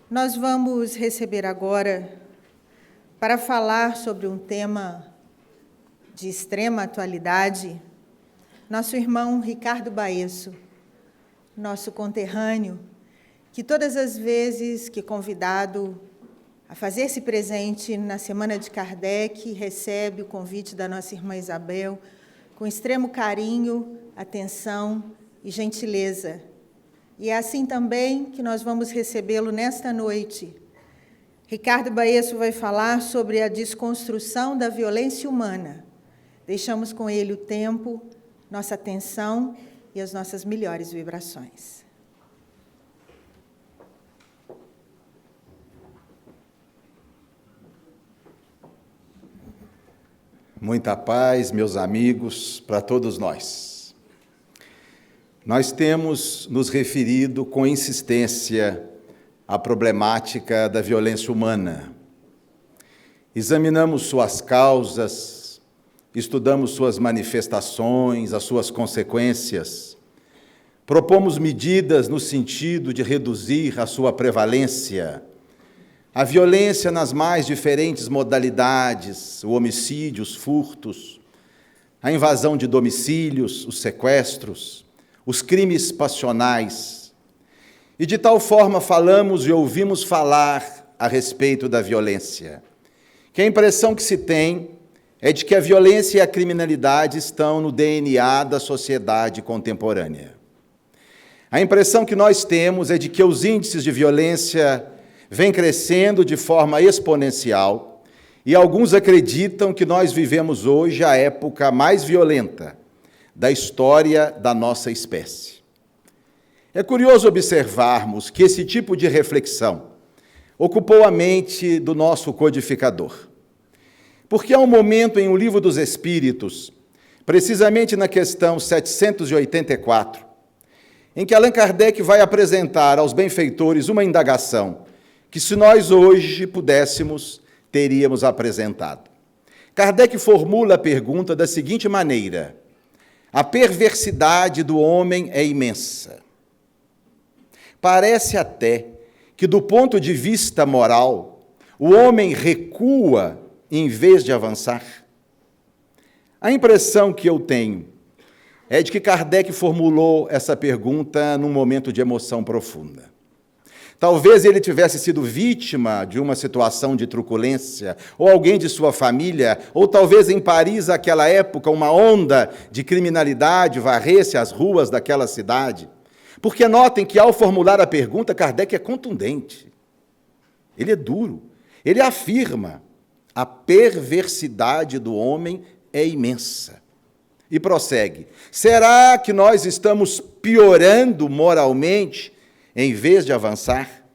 Nós vamos receber agora, para falar sobre um tema de extrema atualidade, nosso irmão Ricardo Baesso, nosso conterrâneo, que todas as vezes que convidado a fazer-se presente na Semana de Kardec, recebe o convite da nossa irmã Isabel com extremo carinho, atenção e gentileza. E é assim também que nós vamos recebê-lo nesta noite. Ricardo Baesso vai falar sobre a desconstrução da violência humana. Deixamos com ele o tempo, nossa atenção e as nossas melhores vibrações. Muita paz, meus amigos, para todos nós. Nós temos nos referido com insistência à problemática da violência humana. Examinamos suas causas, estudamos suas manifestações, as suas consequências, propomos medidas no sentido de reduzir a sua prevalência, a violência nas mais diferentes modalidades, o homicídio, os furtos, a invasão de domicílios, os sequestros, os crimes passionais. E de tal forma falamos e ouvimos falar a respeito da violência, que a impressão que se tem é de que a violência e a criminalidade estão no DNA da sociedade contemporânea. A impressão que nós temos é de que os índices de violência vêm crescendo de forma exponencial e alguns acreditam que nós vivemos hoje a época mais violenta da história da nossa espécie. É curioso observarmos que esse tipo de reflexão ocupou a mente do nosso codificador. Porque há um momento em O Livro dos Espíritos, precisamente na questão 784, em que Allan Kardec vai apresentar aos benfeitores uma indagação que, se nós hoje pudéssemos, teríamos apresentado. Kardec formula a pergunta da seguinte maneira: a perversidade do homem é imensa. Parece até que, do ponto de vista moral, o homem recua em vez de avançar. A impressão que eu tenho é de que Kardec formulou essa pergunta num momento de emoção profunda. Talvez ele tivesse sido vítima de uma situação de truculência, ou alguém de sua família, ou talvez em Paris, naquela época, uma onda de criminalidade varresse as ruas daquela cidade. Porque notem que, ao formular a pergunta, Kardec é contundente. Ele é duro. Ele afirma: a perversidade do homem é imensa. E prossegue: será que nós estamos piorando moralmente em vez de avançar?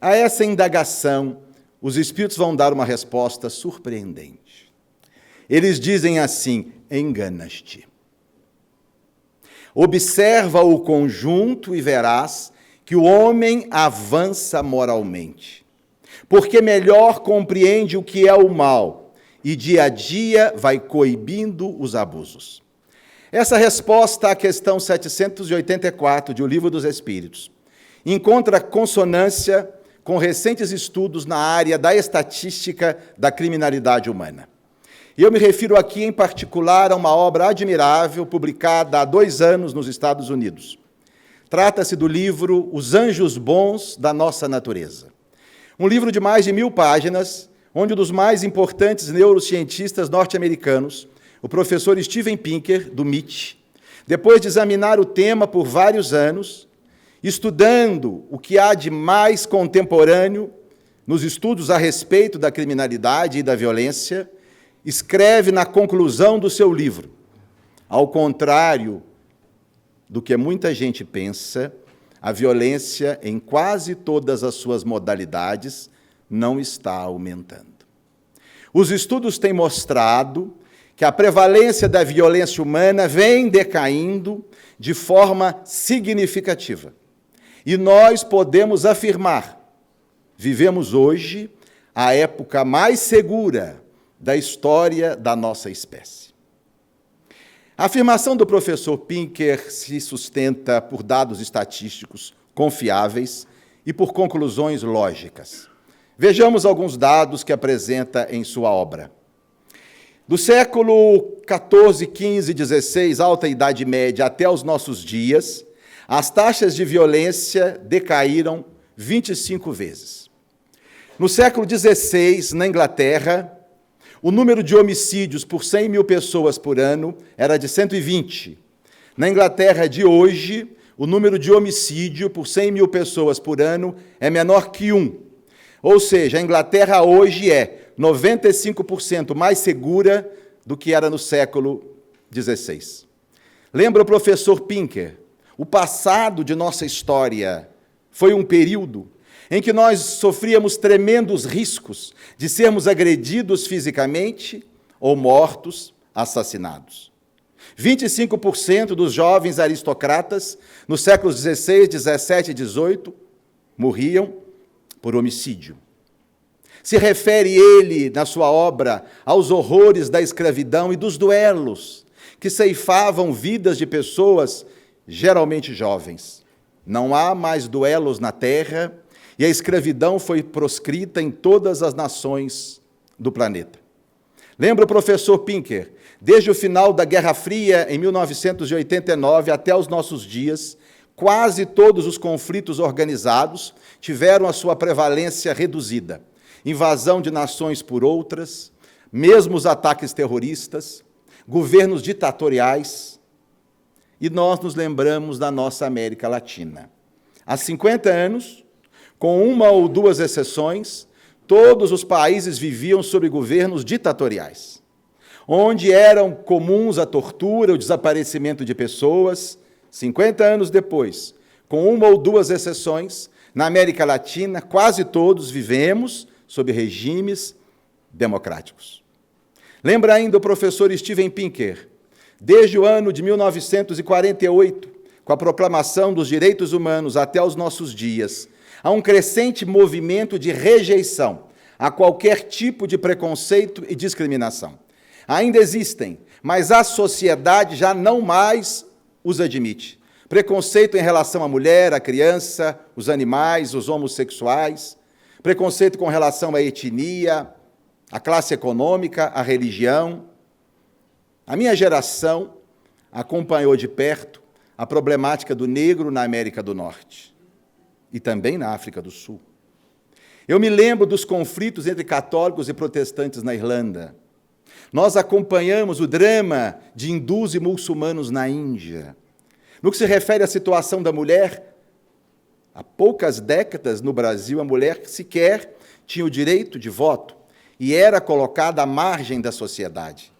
A essa indagação, os Espíritos vão dar uma resposta surpreendente. Eles dizem assim: enganas-te. Observa o conjunto e verás que o homem avança moralmente, porque melhor compreende o que é o mal e dia a dia vai coibindo os abusos. Essa resposta à questão 784 de O Livro dos Espíritos encontra consonância com recentes estudos na área da estatística da criminalidade humana. E eu me refiro aqui, em particular, a uma obra admirável, publicada há 2 anos nos Estados Unidos. Trata-se do livro Os Anjos Bons da Nossa Natureza. Um livro de mais de 1000 páginas, onde um dos mais importantes neurocientistas norte-americanos, o professor Steven Pinker, do MIT, depois de examinar o tema por vários anos, estudando o que há de mais contemporâneo nos estudos a respeito da criminalidade e da violência, escreve na conclusão do seu livro: ao contrário do que muita gente pensa, a violência, em quase todas as suas modalidades, não está aumentando. Os estudos têm mostrado que a prevalência da violência humana vem decaindo de forma significativa. E nós podemos afirmar: vivemos hoje a época mais segura da história da nossa espécie. A afirmação do professor Pinker se sustenta por dados estatísticos confiáveis e por conclusões lógicas. Vejamos alguns dados que apresenta em sua obra. Do século XIV, XV, XVI, Alta Idade Média, até os nossos dias, as taxas de violência decaíram 25 vezes. No século XVI, na Inglaterra, o número de homicídios por 100 mil pessoas por ano era de 120. Na Inglaterra de hoje, o número de homicídio por 100 mil pessoas por ano é menor que 1. Ou seja, a Inglaterra hoje é 95% mais segura do que era no século XVI. Lembra o professor Pinker? O passado de nossa história foi um período em que nós sofríamos tremendos riscos de sermos agredidos fisicamente ou mortos, assassinados. 25% dos jovens aristocratas, nos séculos XVI, XVII e XVIII, morriam por homicídio. Se refere ele, na sua obra, aos horrores da escravidão e dos duelos, que ceifavam vidas de pessoas, geralmente jovens. Não há mais duelos na terra, e a escravidão foi proscrita em todas as nações do planeta. Lembra o professor Pinker? Desde o final da Guerra Fria, em 1989, até os nossos dias, quase todos os conflitos organizados tiveram a sua prevalência reduzida. Invasão de nações por outras, mesmo os ataques terroristas, governos ditatoriais, e nós nos lembramos da nossa América Latina. Há 50 anos, com uma ou duas exceções, todos os países viviam sob governos ditatoriais, onde eram comuns a tortura, o desaparecimento de pessoas. 50 anos depois, com uma ou duas exceções, na América Latina, quase todos vivemos sob regimes democráticos. Lembra ainda o professor Steven Pinker? Desde o ano de 1948, com a proclamação dos direitos humanos até os nossos dias, há um crescente movimento de rejeição a qualquer tipo de preconceito e discriminação. Ainda existem, mas a sociedade já não mais os admite. Preconceito em relação à mulher, à criança, os animais, os homossexuais, preconceito com relação à etnia, à classe econômica, à religião. A minha geração acompanhou de perto a problemática do negro na América do Norte e também na África do Sul. Eu me lembro dos conflitos entre católicos e protestantes na Irlanda. Nós acompanhamos o drama de hindus e muçulmanos na Índia. No que se refere à situação da mulher, há poucas décadas no Brasil, a mulher sequer tinha o direito de voto e era colocada à margem da sociedade.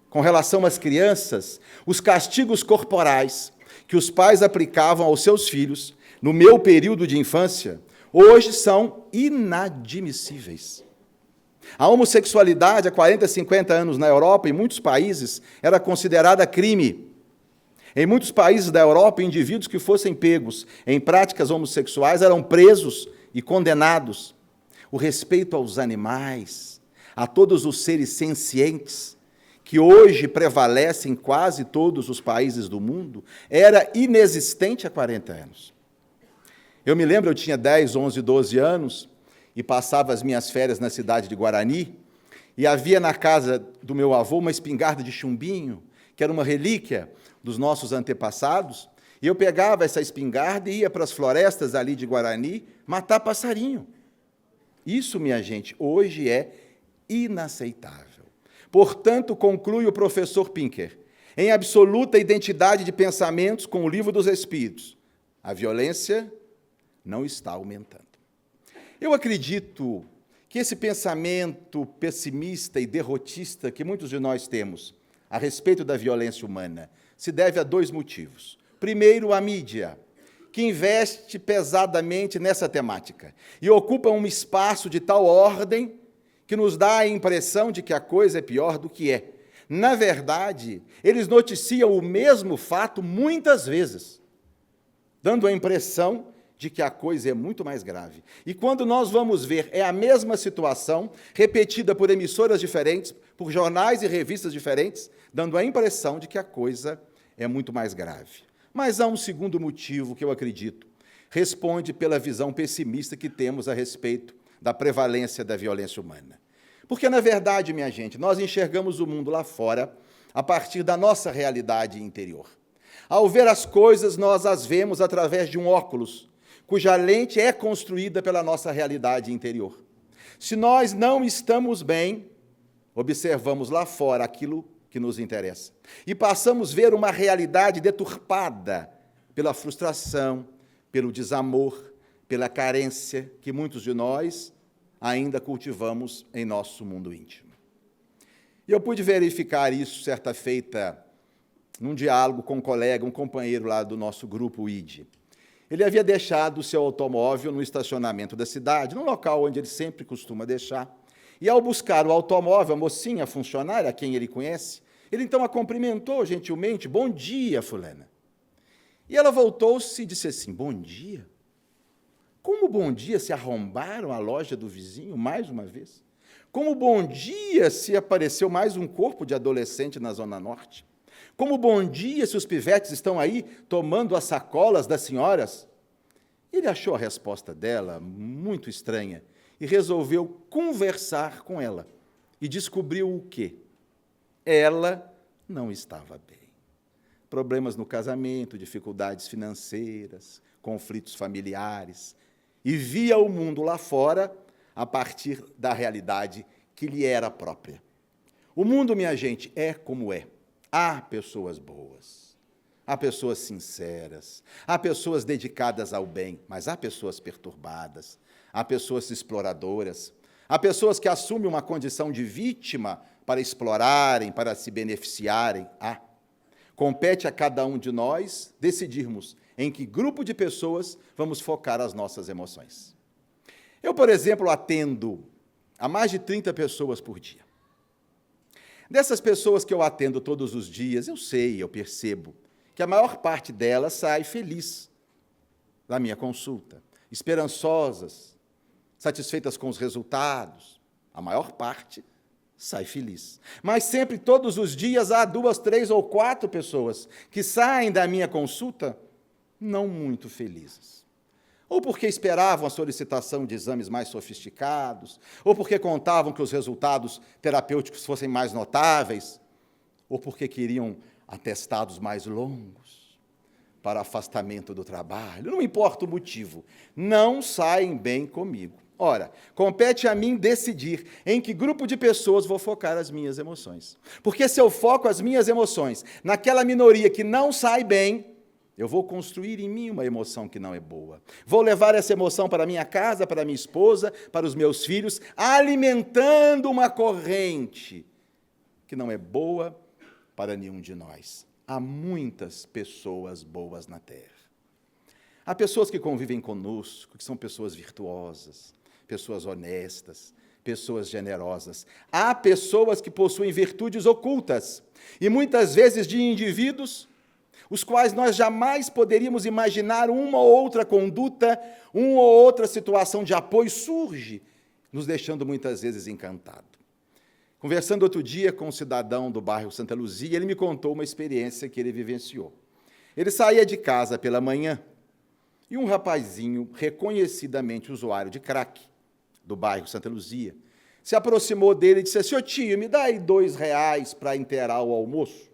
Com relação às crianças, os castigos corporais que os pais aplicavam aos seus filhos no meu período de infância, hoje são inadmissíveis. A homossexualidade, há 40, 50 anos na Europa, em muitos países, era considerada crime. Em muitos países da Europa, indivíduos que fossem pegos em práticas homossexuais eram presos e condenados. O respeito aos animais, a todos os seres sencientes, que hoje prevalece em quase todos os países do mundo, era inexistente há 40 anos. Eu me lembro, eu tinha 10, 11, 12 anos, e passava as minhas férias na cidade de Guarani, e havia na casa do meu avô uma espingarda de chumbinho, que era uma relíquia dos nossos antepassados, e eu pegava essa espingarda e ia para as florestas ali de Guarani matar passarinho. Isso, minha gente, hoje é inaceitável. Portanto, conclui o professor Pinker, em absoluta identidade de pensamentos com o Livro dos Espíritos, a violência não está aumentando. Eu acredito que esse pensamento pessimista e derrotista que muitos de nós temos a respeito da violência humana se deve a dois motivos. Primeiro, a mídia, que investe pesadamente nessa temática e ocupa um espaço de tal ordem que nos dá a impressão de que a coisa é pior do que é. Na verdade, eles noticiam o mesmo fato muitas vezes, dando a impressão de que a coisa é muito mais grave. E quando nós vamos ver, é a mesma situação, repetida por emissoras diferentes, por jornais e revistas diferentes, dando a impressão de que a coisa é muito mais grave. Mas há um segundo motivo que eu acredito, responde pela visão pessimista que temos a respeito da prevalência da violência humana. Porque, na verdade, minha gente, nós enxergamos o mundo lá fora a partir da nossa realidade interior. Ao ver as coisas, nós as vemos através de um óculos, cuja lente é construída pela nossa realidade interior. Se nós não estamos bem, observamos lá fora aquilo que nos interessa. E passamos a ver uma realidade deturpada pela frustração, pelo desamor, pela carência que muitos de nós ainda cultivamos em nosso mundo íntimo. E eu pude verificar isso certa feita num diálogo com um colega, um companheiro lá do nosso grupo ID. Ele havia deixado o seu automóvel no estacionamento da cidade, num local onde ele sempre costuma deixar. E ao buscar o automóvel, a mocinha, a funcionária, a quem ele conhece, ele então a cumprimentou gentilmente: "Bom dia, fulana." E ela voltou-se e disse assim: "Bom dia? Como bom dia se arrombaram a loja do vizinho mais uma vez? Como bom dia se apareceu mais um corpo de adolescente na Zona Norte? Como bom dia se os pivetes estão aí tomando as sacolas das senhoras?" Ele achou a resposta dela muito estranha e resolveu conversar com ela. E descobriu o quê? Ela não estava bem. Problemas no casamento, dificuldades financeiras, conflitos familiares. E via o mundo lá fora a partir da realidade que lhe era própria. O mundo, minha gente, é como é. Há pessoas boas, há pessoas sinceras, há pessoas dedicadas ao bem, mas há pessoas perturbadas, há pessoas exploradoras, há pessoas que assumem uma condição de vítima para explorarem, para se beneficiarem. Compete a cada um de nós decidirmos em que grupo de pessoas vamos focar as nossas emoções. Eu, por exemplo, atendo a mais de 30 pessoas por dia. Dessas pessoas que eu atendo todos os dias, eu percebo que a maior parte delas sai feliz da minha consulta, esperançosas, satisfeitas com os resultados. A maior parte sai feliz. Mas sempre, todos os dias, há 2, 3 ou 4 pessoas que saem da minha consulta não muito felizes. Ou porque esperavam a solicitação de exames mais sofisticados, ou porque contavam que os resultados terapêuticos fossem mais notáveis, ou porque queriam atestados mais longos para afastamento do trabalho. Não importa o motivo, não saem bem comigo. Ora, compete a mim decidir em que grupo de pessoas vou focar as minhas emoções. Porque se eu foco as minhas emoções naquela minoria que não sai bem, eu vou construir em mim uma emoção que não é boa. Vou levar essa emoção para a minha casa, para a minha esposa, para os meus filhos, alimentando uma corrente que não é boa para nenhum de nós. Há muitas pessoas boas na Terra. Há pessoas que convivem conosco, que são pessoas virtuosas, pessoas honestas, pessoas generosas. Há pessoas que possuem virtudes ocultas, e muitas vezes de indivíduos os quais nós jamais poderíamos imaginar uma ou outra conduta, uma ou outra situação de apoio surge, nos deixando muitas vezes encantado. Conversando outro dia com um cidadão do bairro Santa Luzia, ele me contou uma experiência que ele vivenciou. Ele saía de casa pela manhã e um rapazinho, reconhecidamente usuário de crack, do bairro Santa Luzia, se aproximou dele e disse assim: "Ô tio, me dá aí R$2 para inteirar o almoço."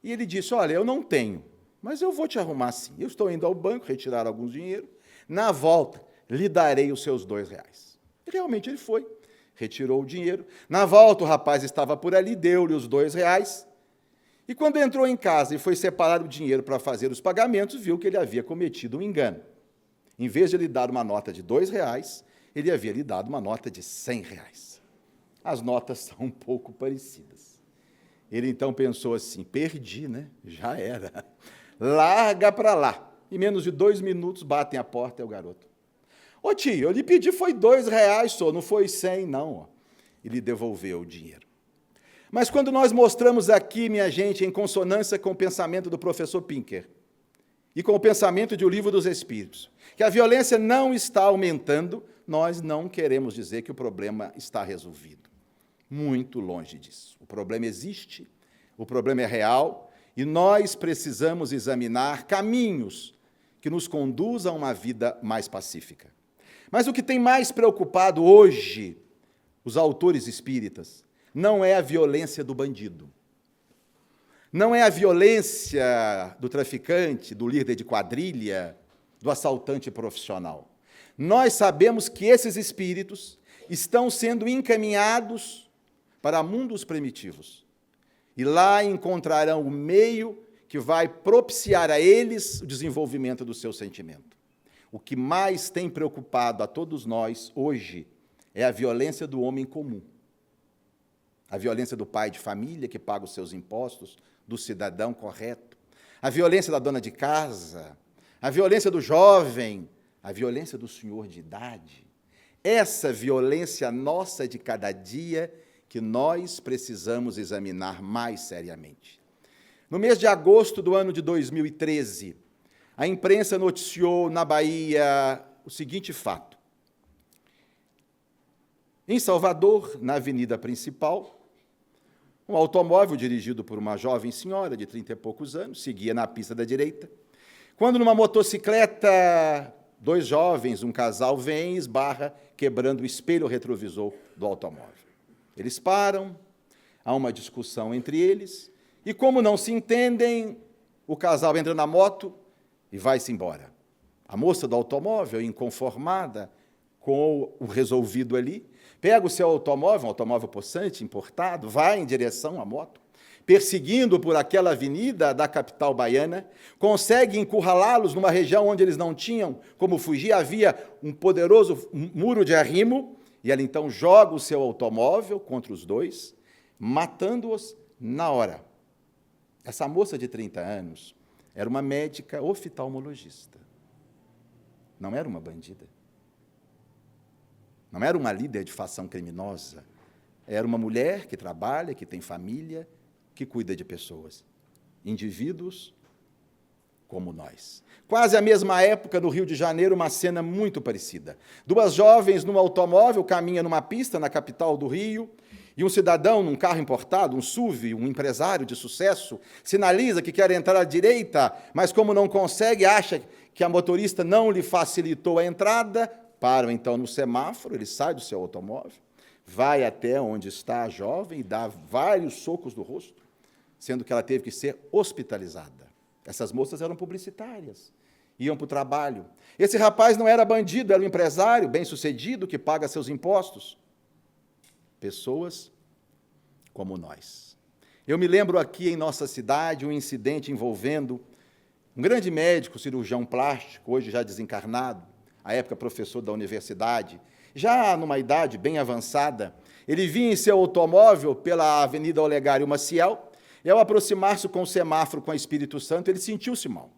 E ele disse: "Olha, eu não tenho, mas eu vou te arrumar sim. Eu estou indo ao banco retirar algum dinheiro. Na volta, lhe darei os seus R$2. E realmente ele foi, retirou o dinheiro. Na volta, o rapaz estava por ali, deu-lhe os R$2. E quando entrou em casa e foi separar o dinheiro para fazer os pagamentos, viu que ele havia cometido um engano. Em vez de lhe dar uma nota de R$2, ele havia lhe dado uma nota de R$100. As notas são um pouco parecidas. Ele então pensou assim: perdi, né? Já era. Larga para lá. Em menos de 2 minutos, batem a porta, é o garoto. "Ô tio, eu lhe pedi foi R$2 só, não foi 100, não." E lhe devolveu o dinheiro. Mas quando nós mostramos aqui, minha gente, em consonância com o pensamento do professor Pinker e com o pensamento de O Livro dos Espíritos, que a violência não está aumentando, nós não queremos dizer que o problema está resolvido. Muito longe disso. O problema existe, o problema é real, e nós precisamos examinar caminhos que nos conduz a uma vida mais pacífica. Mas o que tem mais preocupado hoje os autores espíritas não é a violência do bandido, não é a violência do traficante, do líder de quadrilha, do assaltante profissional. Nós sabemos que esses espíritos estão sendo encaminhados para mundos primitivos. E lá encontrarão o meio que vai propiciar a eles o desenvolvimento do seu sentimento. O que mais tem preocupado a todos nós hoje é a violência do homem comum. A violência do pai de família que paga os seus impostos, do cidadão correto. A violência da dona de casa, a violência do jovem, a violência do senhor de idade. Essa violência nossa de cada dia que nós precisamos examinar mais seriamente. No mês de agosto do ano de 2013, a imprensa noticiou na Bahia o seguinte fato. Em Salvador, na avenida principal, um automóvel dirigido por uma jovem senhora de 30 e poucos anos seguia na pista da direita, quando numa motocicleta, dois jovens, um casal, vem e esbarra, quebrando o espelho retrovisor do automóvel. Eles param, há uma discussão entre eles, e como não se entendem, o casal entra na moto e vai-se embora. A moça do automóvel, inconformada com o resolvido ali, pega o seu automóvel, um automóvel possante, importado, vai em direção à moto, perseguindo por aquela avenida da capital baiana, consegue encurralá-los numa região onde eles não tinham como fugir, havia um poderoso muro de arrimo, e ela então joga o seu automóvel contra os dois, matando-os na hora. Essa moça de 30 anos era uma médica oftalmologista, não era uma bandida. Não era uma líder de facção criminosa, era uma mulher que trabalha, que tem família, que cuida de pessoas, indivíduos como nós. Quase à mesma época, no Rio de Janeiro, uma cena muito parecida. Duas jovens num automóvel caminham numa pista na capital do Rio, e um cidadão num carro importado, um SUV, um empresário de sucesso, sinaliza que quer entrar à direita, mas como não consegue, acha que a motorista não lhe facilitou a entrada. Param, então, no semáforo, ele sai do seu automóvel, vai até onde está a jovem e dá vários socos no rosto, sendo que ela teve que ser hospitalizada. Essas moças eram publicitárias, iam para o trabalho. Esse rapaz não era bandido, era um empresário bem-sucedido que paga seus impostos. Pessoas como nós. Eu me lembro aqui em nossa cidade um incidente envolvendo um grande médico, cirurgião plástico, hoje já desencarnado, à época professor da universidade, já numa idade bem avançada. Ele vinha em seu automóvel pela Avenida Olegário Maciel, e ao aproximar-se com o semáforo com o Espírito Santo, ele sentiu-se mal.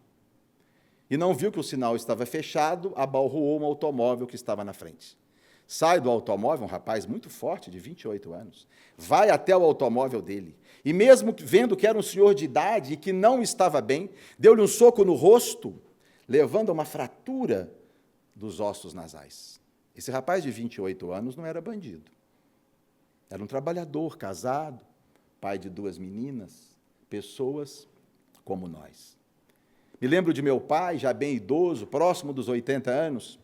E não viu que o sinal estava fechado, abalroou um automóvel que estava na frente. Sai do automóvel, um rapaz muito forte, de 28 anos, vai até o automóvel dele, e mesmo vendo que era um senhor de idade e que não estava bem, deu-lhe um soco no rosto, levando a uma fratura dos ossos nasais. Esse rapaz de 28 anos não era bandido. Era um trabalhador, casado, pai de duas meninas, pessoas como nós. Me lembro de meu pai, já bem idoso, próximo dos 80 anos,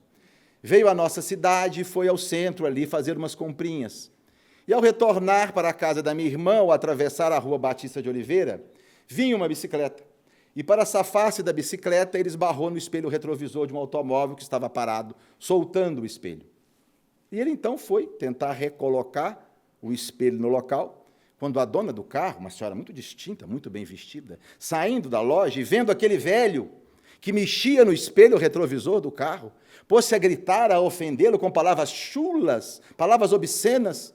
veio à nossa cidade e foi ao centro ali fazer umas comprinhas. E ao retornar para a casa da minha irmã, ao atravessar a rua Batista de Oliveira, vinha uma bicicleta. E para safar-se da bicicleta, ele esbarrou no espelho retrovisor de um automóvel que estava parado, soltando o espelho. E ele então foi tentar recolocar o espelho no local, quando a dona do carro, uma senhora muito distinta, muito bem vestida, saindo da loja e vendo aquele velho que mexia no espelho retrovisor do carro, pôs-se a gritar, a ofendê-lo com palavras chulas, palavras obscenas,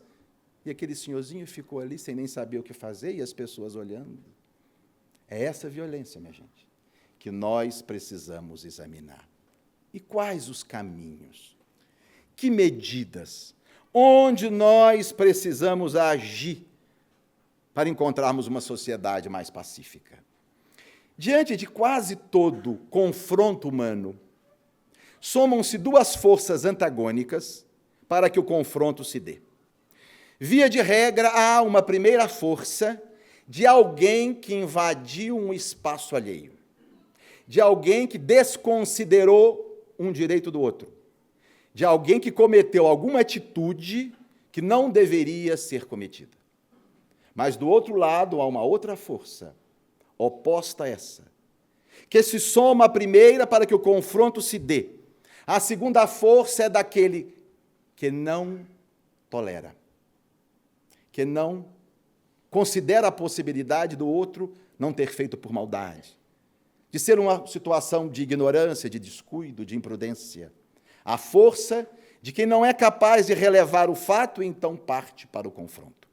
e aquele senhorzinho ficou ali sem nem saber o que fazer, e as pessoas olhando. É essa violência, minha gente, que nós precisamos examinar. E quais os caminhos? Que medidas? Onde nós precisamos agir para encontrarmos uma sociedade mais pacífica? Diante de quase todo confronto humano, somam-se duas forças antagônicas para que o confronto se dê. Via de regra, há uma primeira força de alguém que invadiu um espaço alheio, de alguém que desconsiderou um direito do outro, de alguém que cometeu alguma atitude que não deveria ser cometida. Mas, do outro lado, há uma outra força, oposta a essa, que se soma à primeira para que o confronto se dê. A segunda força é daquele que não tolera, que não considera a possibilidade do outro não ter feito por maldade, de ser uma situação de ignorância, de descuido, de imprudência. A força de quem não é capaz de relevar o fato e então parte para o confronto.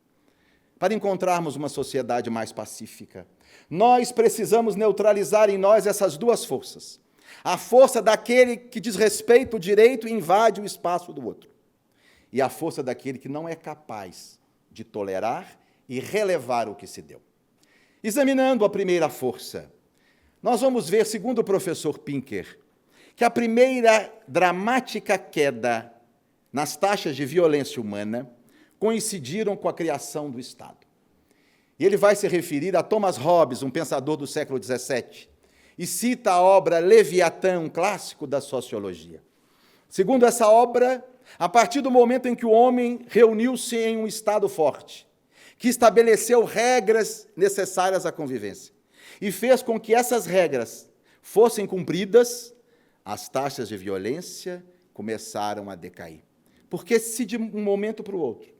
Para encontrarmos uma sociedade mais pacífica, nós precisamos neutralizar em nós essas duas forças. A força daquele que desrespeita o direito e invade o espaço do outro. E a força daquele que não é capaz de tolerar e relevar o que se deu. Examinando a primeira força, nós vamos ver, segundo o professor Pinker, que a primeira dramática queda nas taxas de violência humana coincidiram com a criação do Estado. E ele vai se referir a Thomas Hobbes, um pensador do século XVII, e cita a obra Leviatã, um clássico da sociologia. Segundo essa obra, a partir do momento em que o homem reuniu-se em um Estado forte, que estabeleceu regras necessárias à convivência, e fez com que essas regras fossem cumpridas, as taxas de violência começaram a decair. Porque se de um momento para o outro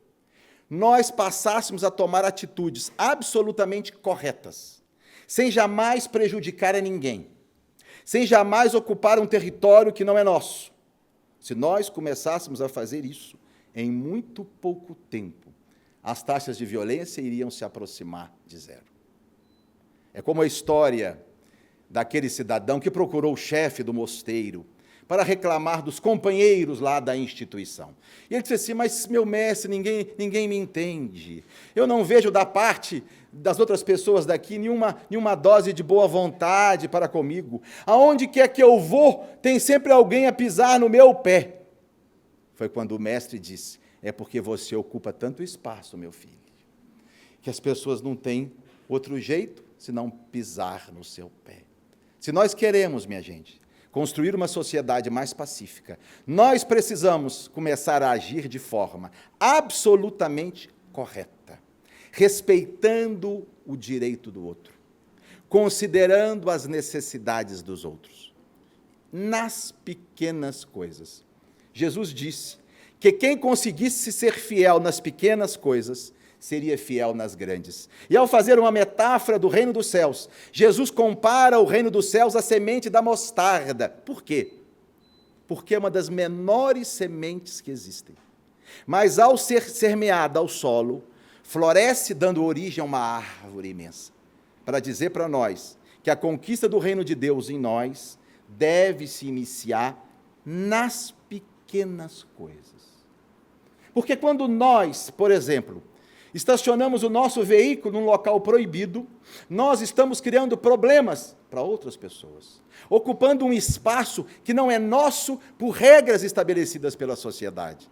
nós passássemos a tomar atitudes absolutamente corretas, sem jamais prejudicar a ninguém, sem jamais ocupar um território que não é nosso, se nós começássemos a fazer isso, em muito pouco tempo, as taxas de violência iriam se aproximar de zero. É como a história daquele cidadão que procurou o chefe do mosteiro para reclamar dos companheiros lá da instituição. E ele disse assim, mas, meu mestre, ninguém me entende. Eu não vejo da parte das outras pessoas daqui nenhuma dose de boa vontade para comigo. Aonde quer que eu vou, tem sempre alguém a pisar no meu pé. Foi quando o mestre disse, é porque você ocupa tanto espaço, meu filho, que as pessoas não têm outro jeito senão pisar no seu pé. Se nós queremos, minha gente, construir uma sociedade mais pacífica, nós precisamos começar a agir de forma absolutamente correta, respeitando o direito do outro, considerando as necessidades dos outros, nas pequenas coisas. Jesus disse que quem conseguisse ser fiel nas pequenas coisas, seria fiel nas grandes. E ao fazer uma metáfora do reino dos céus, Jesus compara o reino dos céus à semente da mostarda. Por quê? Porque é uma das menores sementes que existem. Mas ao ser semeada ao solo, floresce dando origem a uma árvore imensa. Para dizer para nós que a conquista do reino de Deus em nós deve se iniciar nas pequenas coisas. Porque quando nós, por exemplo, estacionamos o nosso veículo num local proibido, nós estamos criando problemas para outras pessoas, ocupando um espaço que não é nosso por regras estabelecidas pela sociedade.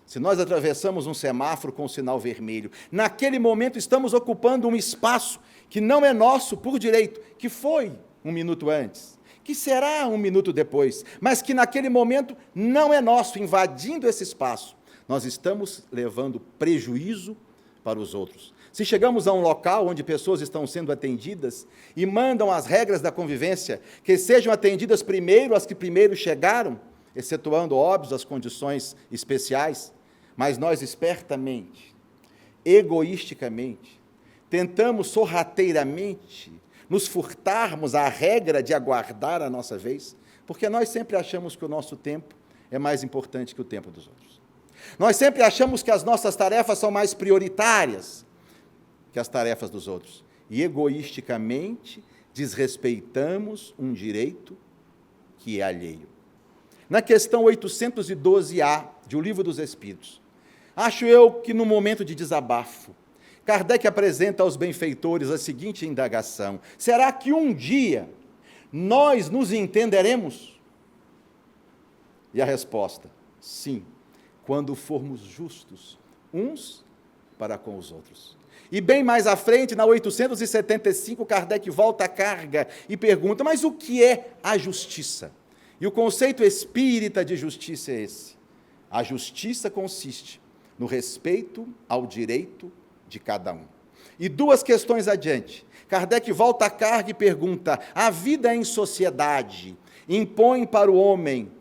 Se nós atravessamos um semáforo com um sinal vermelho, naquele momento estamos ocupando um espaço que não é nosso por direito, que foi um minuto antes, que será um minuto depois, mas que naquele momento não é nosso, invadindo esse espaço. Nós estamos levando prejuízo para os outros. Se chegamos a um local onde pessoas estão sendo atendidas e mandam as regras da convivência que sejam atendidas primeiro as que primeiro chegaram, excetuando, óbvio, as condições especiais, mas nós espertamente, egoisticamente, tentamos sorrateiramente nos furtarmos à regra de aguardar a nossa vez, porque nós sempre achamos que o nosso tempo é mais importante que o tempo dos outros. Nós sempre achamos que as nossas tarefas são mais prioritárias que as tarefas dos outros. E, egoisticamente, desrespeitamos um direito que é alheio. Na questão 812A de O Livro dos Espíritos, acho eu que, no momento de desabafo, Kardec apresenta aos benfeitores a seguinte indagação: será que um dia nós nos entenderemos? E a resposta, sim, quando formos justos uns para com os outros. E bem mais à frente, na 875, Kardec volta à carga e pergunta, mas o que é a justiça? E o conceito espírita de justiça é esse. A justiça consiste no respeito ao direito de cada um. E duas questões adiante, Kardec volta à carga e pergunta, a vida em sociedade impõe para o homem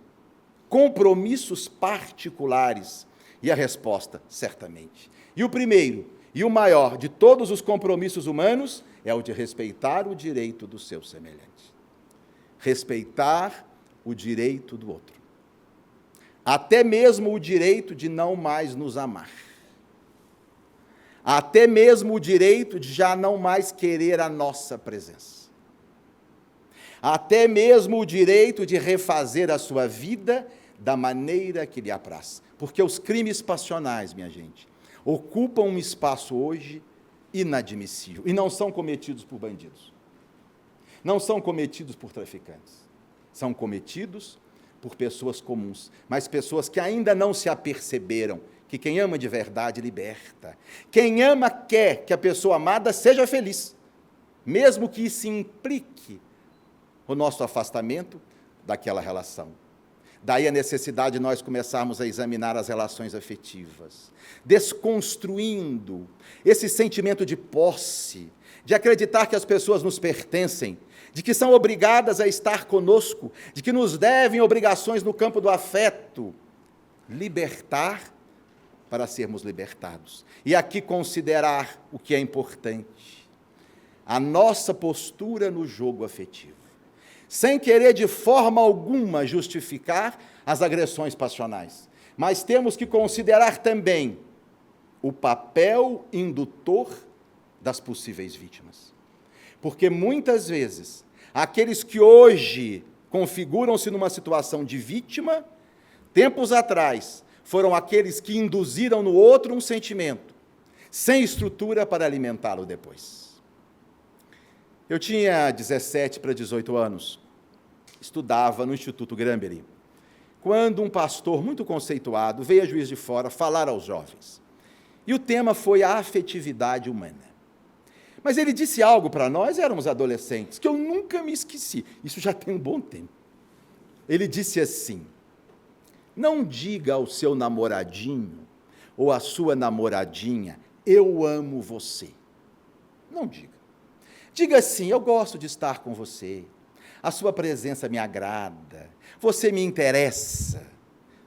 compromissos particulares? E a resposta, certamente. E o primeiro, e o maior de todos os compromissos humanos, é o de respeitar o direito do seu semelhante. Respeitar o direito do outro. Até mesmo o direito de não mais nos amar. Até mesmo o direito de já não mais querer a nossa presença. Até mesmo o direito de refazer a sua vida da maneira que lhe apraz. Porque os crimes passionais, minha gente, ocupam um espaço hoje inadmissível. E não são cometidos por bandidos. Não são cometidos por traficantes. São cometidos por pessoas comuns, mas pessoas que ainda não se aperceberam que quem ama de verdade liberta. Quem ama quer que a pessoa amada seja feliz, mesmo que isso implique o nosso afastamento daquela relação. Daí a necessidade de nós começarmos a examinar as relações afetivas, desconstruindo esse sentimento de posse, de acreditar que as pessoas nos pertencem, de que são obrigadas a estar conosco, de que nos devem obrigações no campo do afeto. Libertar para sermos libertados. E aqui considerar o que é importante, a nossa postura no jogo afetivo, sem querer de forma alguma justificar as agressões passionais, mas temos que considerar também o papel indutor das possíveis vítimas. Porque muitas vezes, aqueles que hoje configuram-se numa situação de vítima, tempos atrás, foram aqueles que induziram no outro um sentimento, sem estrutura para alimentá-lo depois. Eu tinha 17 para 18 anos, estudava no Instituto Gramberry, quando um pastor muito conceituado veio a Juiz de Fora falar aos jovens. E o tema foi a afetividade humana. Mas ele disse algo para nós, éramos adolescentes, que eu nunca me esqueci. Isso já tem um bom tempo. Ele disse assim, não diga ao seu namoradinho ou à sua namoradinha, eu amo você. Não diga. Diga assim, eu gosto de estar com você, a sua presença me agrada, você me interessa.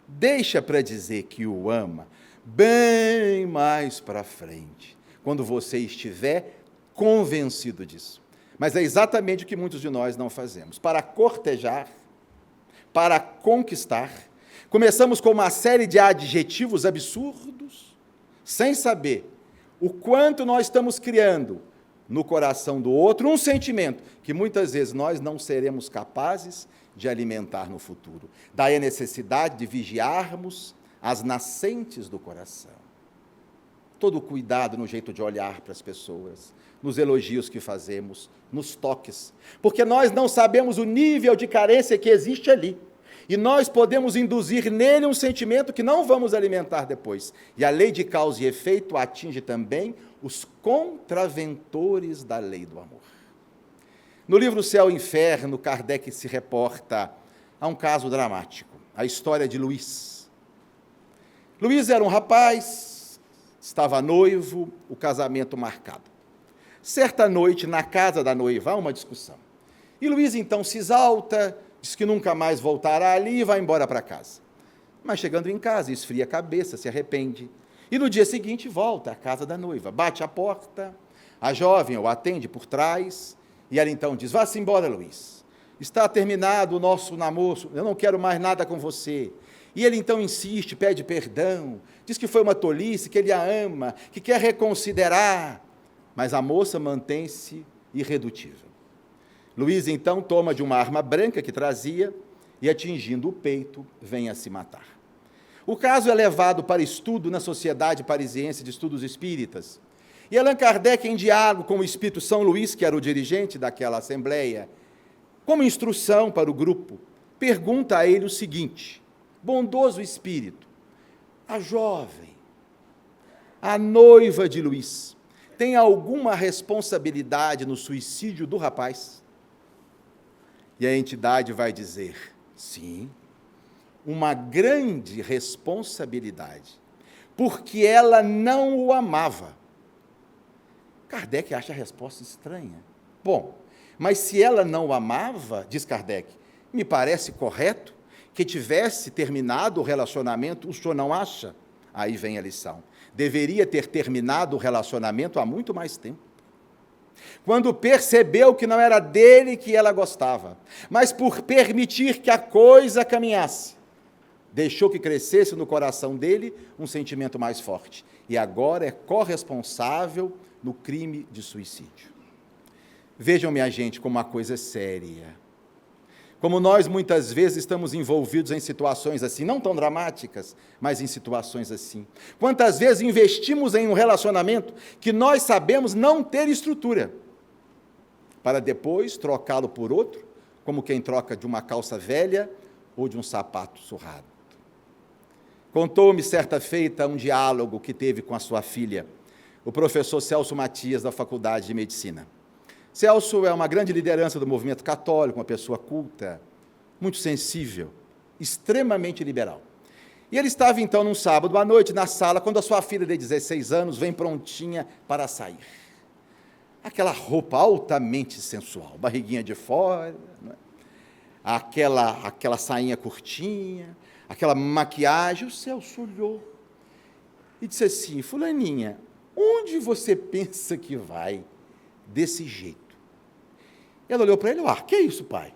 Deixa para dizer que o ama bem mais para frente, quando você estiver convencido disso. Mas é exatamente o que muitos de nós não fazemos. Para cortejar, para conquistar, começamos com uma série de adjetivos absurdos, sem saber o quanto nós estamos criando no coração do outro um sentimento que muitas vezes nós não seremos capazes de alimentar no futuro. Daí a necessidade de vigiarmos as nascentes do coração. Todo cuidado no jeito de olhar para as pessoas, nos elogios que fazemos, nos toques, porque nós não sabemos o nível de carência que existe ali, e nós podemos induzir nele um sentimento que não vamos alimentar depois, e a lei de causa e efeito atinge também os contraventores da lei do amor. No livro Céu e Inferno, Kardec se reporta a um caso dramático, a história de Luís. Luís era um rapaz, estava noivo, o casamento marcado. Certa noite, na casa da noiva, há uma discussão. E Luís, então, se exalta, diz que nunca mais voltará ali e vai embora para casa. Mas chegando em casa, esfria a cabeça, se arrepende. E no dia seguinte, volta à casa da noiva, bate a porta, a jovem o atende por trás, e ela então diz, vá-se embora, Luís. Está terminado o nosso namoro, eu não quero mais nada com você. E ele então insiste, pede perdão, diz que foi uma tolice, que ele a ama, que quer reconsiderar. Mas a moça mantém-se irredutível. Luís, então, toma de uma arma branca que trazia e, atingindo o peito, vem a se matar. O caso é levado para estudo na Sociedade Parisiense de Estudos Espíritas. E Allan Kardec, em diálogo com o Espírito São Luís, que era o dirigente daquela assembleia, como instrução para o grupo, pergunta a ele o seguinte, bondoso espírito, a jovem, a noiva de Luís, tem alguma responsabilidade no suicídio do rapaz? E a entidade vai dizer, sim, uma grande responsabilidade, porque ela não o amava. Kardec acha a resposta estranha. Bom, mas se ela não o amava, diz Kardec, me parece correto que tivesse terminado o relacionamento, o senhor não acha? Aí vem a lição. Deveria ter terminado o relacionamento há muito mais tempo. Quando percebeu que não era dele que ela gostava, mas por permitir que a coisa caminhasse, deixou que crescesse no coração dele um sentimento mais forte. E agora é corresponsável no crime de suicídio. Vejam, minha gente, como uma coisa séria. Como nós, muitas vezes, estamos envolvidos em situações assim, não tão dramáticas, mas em situações assim. Quantas vezes investimos em um relacionamento que nós sabemos não ter estrutura, para depois trocá-lo por outro, como quem troca de uma calça velha ou de um sapato surrado. Contou-me, certa feita, um diálogo que teve com a sua filha, o professor Celso Matias, da Faculdade de Medicina. Celso é uma grande liderança do movimento católico, uma pessoa culta, muito sensível, extremamente liberal. E ele estava, então, num sábado à noite, na sala, quando a sua filha de 16 anos vem prontinha para sair. Aquela roupa altamente sensual, barriguinha de fora, não é? aquela sainha curtinha, aquela maquiagem. O Celso olhou e disse assim, fulaninha, onde você pensa que vai desse jeito? Ela olhou para ele, que é isso, pai?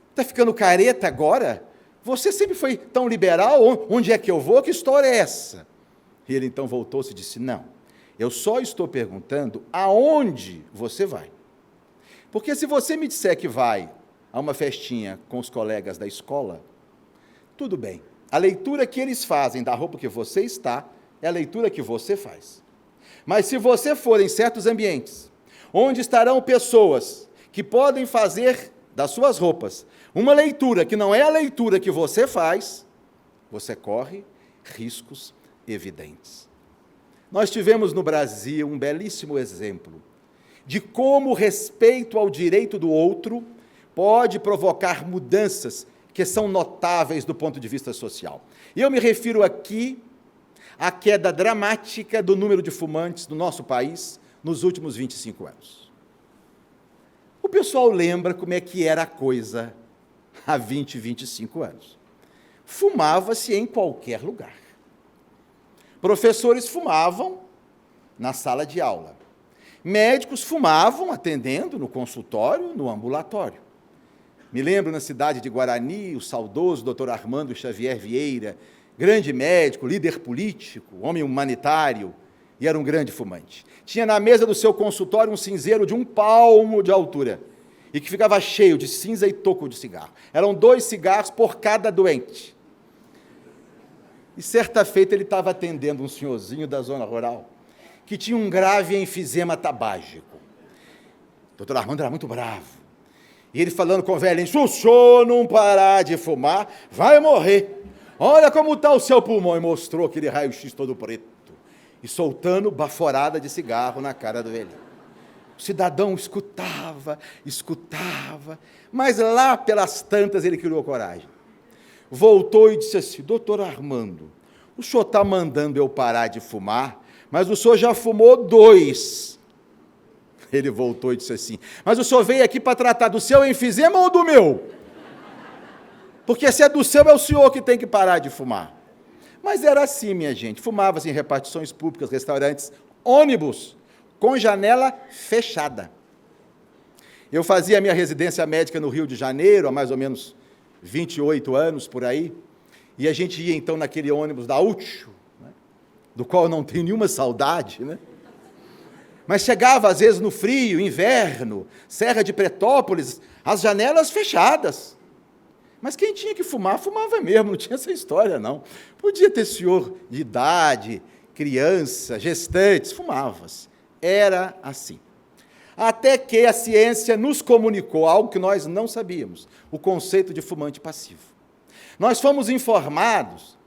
Está ficando careta agora? Você sempre foi tão liberal, onde é que eu vou? Que história é essa? E ele então voltou-se e disse, não, eu só estou perguntando aonde você vai. Porque se você me disser que vai a uma festinha com os colegas da escola, tudo bem. A leitura que eles fazem da roupa que você está, é a leitura que você faz. Mas se você for em certos ambientes, onde estarão pessoas que podem fazer das suas roupas uma leitura que não é a leitura que você faz, você corre riscos evidentes. Nós tivemos no Brasil um belíssimo exemplo de como o respeito ao direito do outro pode provocar mudanças que são notáveis do ponto de vista social. E eu me refiro aqui à queda dramática do número de fumantes no nosso país nos últimos 25 anos. O pessoal lembra como é que era a coisa há 20, 25 anos. Fumava-se em qualquer lugar. Professores fumavam na sala de aula. Médicos fumavam atendendo no consultório, no ambulatório. Me lembro na cidade de Guarani, o saudoso Dr. Armando Xavier Vieira, grande médico, líder político, homem humanitário, e era um grande fumante. Tinha na mesa do seu consultório um cinzeiro de 1 palmo de altura, e que ficava cheio de cinza e toco de cigarro. Eram 2 cigarros por cada doente. E certa feita ele estava atendendo um senhorzinho da zona rural, que tinha um grave enfisema tabágico. O doutor Armando era muito bravo. E ele falando com o velhinho, se o senhor não parar de fumar, vai morrer. Olha como está o seu pulmão. E mostrou aquele raio-x todo preto. E soltando baforada de cigarro na cara do velhinho. O cidadão escutava, mas lá pelas tantas ele criou coragem. Voltou e disse assim, doutor Armando, o senhor está mandando eu parar de fumar, mas o senhor já fumou 2. Ele voltou e disse assim, mas o senhor veio aqui para tratar do seu enfisema ou do meu? Porque se é do seu, é o senhor que tem que parar de fumar. Mas era assim, minha gente, fumava-se em repartições públicas, restaurantes, ônibus, com janela fechada. Eu fazia a minha residência médica no Rio de Janeiro, há mais ou menos 28 anos, por aí, e a gente ia, então, naquele ônibus da Útil, né, do qual eu não tenho nenhuma saudade, né? Mas chegava, às vezes, no frio, inverno, Serra de Pretópolis, as janelas fechadas. Mas quem tinha que fumar, fumava mesmo, não tinha essa história, não. Podia ter senhor de idade, criança, gestantes, fumava-se. Era assim. Até que a ciência nos comunicou algo que nós não sabíamos, o conceito de fumante passivo. Nós fomos informados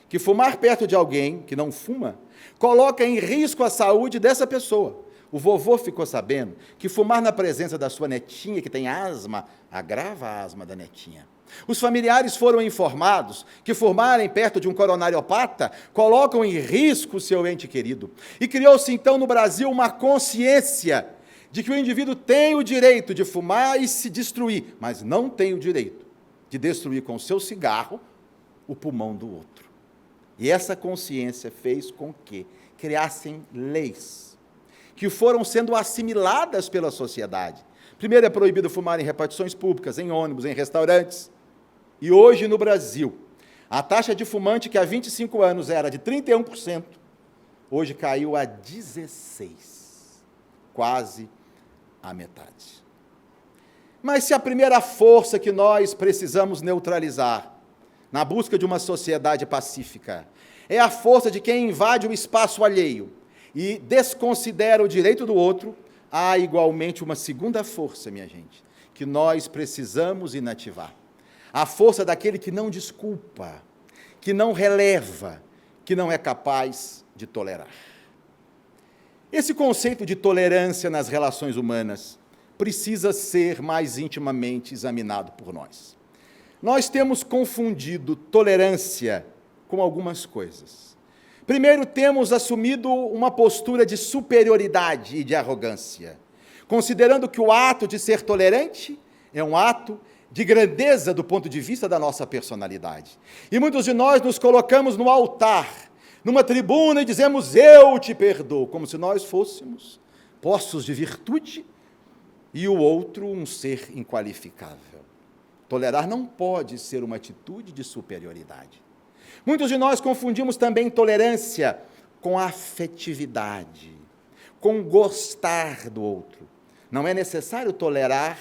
que fumar perto de alguém que não fuma coloca em risco a saúde dessa pessoa. O vovô ficou sabendo que fumar na presença da sua netinha, que tem asma, agrava a asma da netinha. Os familiares foram informados que fumarem perto de um coronariopata colocam em risco o seu ente querido. E criou-se então no Brasil uma consciência de que o indivíduo tem o direito de fumar e se destruir, mas não tem o direito de destruir com o seu cigarro o pulmão do outro. E essa consciência fez com que criassem leis que foram sendo assimiladas pela sociedade. Primeiro é proibido fumar em repartições públicas, em ônibus, em restaurantes. E hoje no Brasil, a taxa de fumante que há 25 anos era de 31%, hoje caiu a 16%, quase a metade. Mas se a primeira força que nós precisamos neutralizar na busca de uma sociedade pacífica é a força de quem invade o espaço alheio e desconsidera o direito do outro, há igualmente uma segunda força, minha gente, que nós precisamos inativar. A força daquele que não desculpa, que não releva, que não é capaz de tolerar. Esse conceito de tolerância nas relações humanas precisa ser mais intimamente examinado por nós. Nós temos confundido tolerância com algumas coisas. Primeiro, temos assumido uma postura de superioridade e de arrogância, considerando que o ato de ser tolerante é um ato de grandeza do ponto de vista da nossa personalidade. E muitos de nós nos colocamos no altar, numa tribuna, e dizemos, eu te perdoo, como se nós fôssemos postos de virtude e o outro um ser inqualificável. Tolerar não pode ser uma atitude de superioridade. Muitos de nós confundimos também tolerância com afetividade, com gostar do outro. Não é necessário tolerar,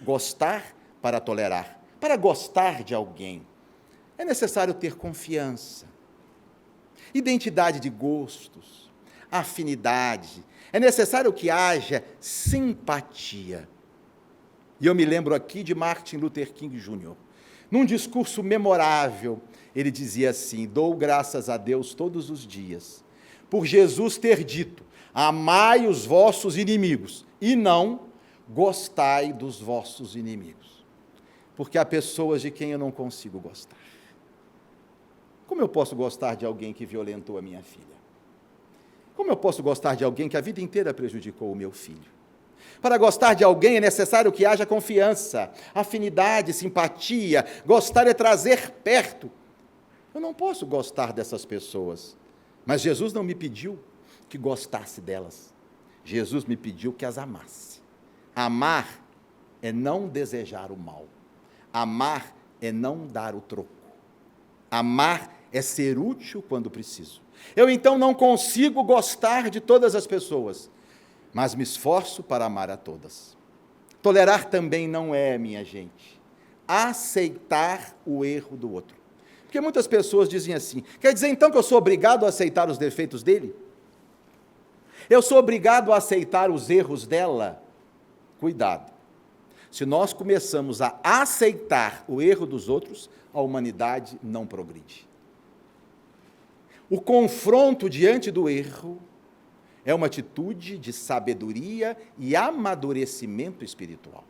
gostar para tolerar. Para gostar de alguém, é necessário ter confiança, identidade de gostos, afinidade. É necessário que haja simpatia. E eu me lembro aqui de Martin Luther King Jr., num discurso memorável, ele dizia assim, dou graças a Deus todos os dias, por Jesus ter dito, amai os vossos inimigos, e não gostai dos vossos inimigos. Porque há pessoas de quem eu não consigo gostar. Como eu posso gostar de alguém que violentou a minha filha? Como eu posso gostar de alguém que a vida inteira prejudicou o meu filho? Para gostar de alguém é necessário que haja confiança, afinidade, simpatia. Gostar é trazer perto. Eu não posso gostar dessas pessoas, mas Jesus não me pediu que gostasse delas. Jesus me pediu que as amasse. Amar é não desejar o mal. Amar é não dar o troco. Amar é ser útil quando preciso. Eu, então, não consigo gostar de todas as pessoas, mas me esforço para amar a todas. Tolerar também não é, minha gente, aceitar o erro do outro. Porque muitas pessoas dizem assim, quer dizer então que eu sou obrigado a aceitar os defeitos dele? Eu sou obrigado a aceitar os erros dela? Cuidado. Se nós começamos a aceitar o erro dos outros, a humanidade não progride. O confronto diante do erro é uma atitude de sabedoria e amadurecimento espiritual.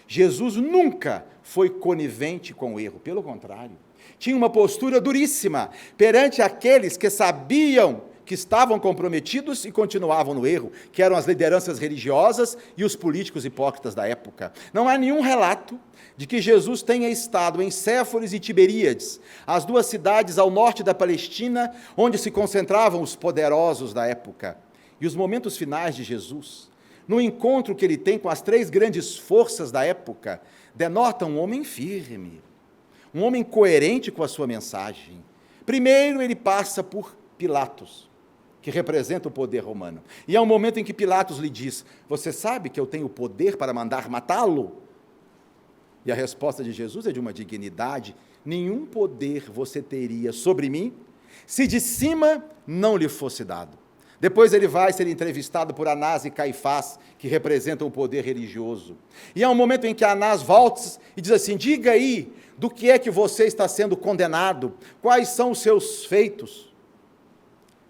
Jesus nunca foi conivente com o erro, pelo contrário, tinha uma postura duríssima perante aqueles que sabiam que estavam comprometidos e continuavam no erro, que eram as lideranças religiosas e os políticos hipócritas da época. Não há nenhum relato de que Jesus tenha estado em Séforis e Tiberíades, as duas cidades ao norte da Palestina, onde se concentravam os poderosos da época. E os momentos finais de Jesus, no encontro que ele tem com as três grandes forças da época, denotam um homem firme, um homem coerente com a sua mensagem. Primeiro, ele passa por Pilatos, que representa o poder romano. E há um momento em que Pilatos lhe diz, você sabe que eu tenho poder para mandar matá-lo? E a resposta de Jesus é de uma dignidade, nenhum poder você teria sobre mim, se de cima não lhe fosse dado. Depois ele vai ser entrevistado por Anás e Caifás, que representam o poder religioso. E há um momento em que Anás volta e diz assim, diga aí, do que é que você está sendo condenado? Quais são os seus feitos?